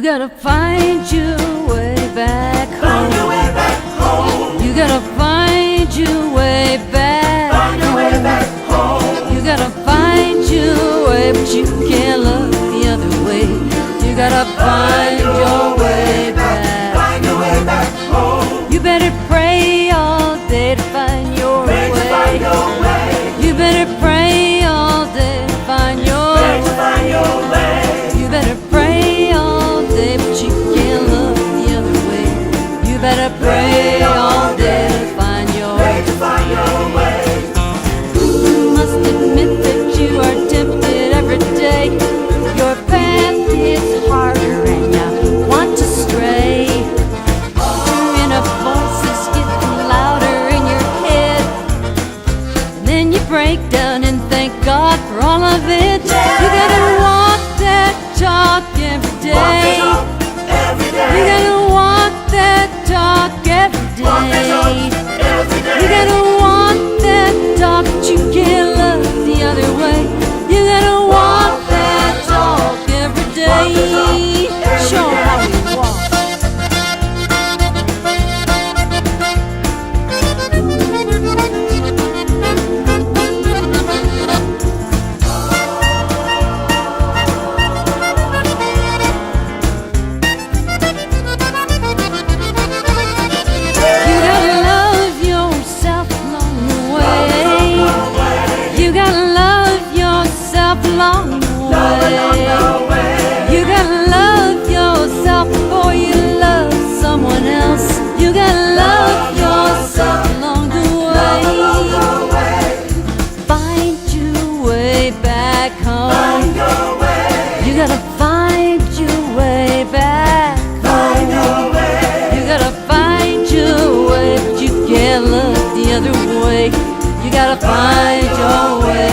You gotta find your way back home. Find your way back home. You gotta find your way back Find your way back home. You gotta find your way, but you can't look the other way. You gotta find your way back. Find your way back home. You better pray all day to find your Pray to find your way. You better pray all day to find your Pray to find your way. You better pray all day, but you can't look the other way. You better pray all day to find your Pray to find your way. You must admit that you are tempted every day. Your path is harder and you want to stray. Your inner voice is getting louder in your head. And then you break down and thank God for all of it. You gotta walk that talk every Walk the day. talk every You day. gotta walk that talk every Walk the talk day. every day. You gotta walk that talk, but you can't look the other way. You gotta walk that talk every day. Show 'em how you walk. You gotta love yourself along the way. You gotta love yourself along the way. You gotta love yourself before you love someone else. You gotta love yourself along the way. Find your way back home. Find your way. You gotta find your way back Find home. your way. You gotta find your way, but you can't look the other way. You gotta find your way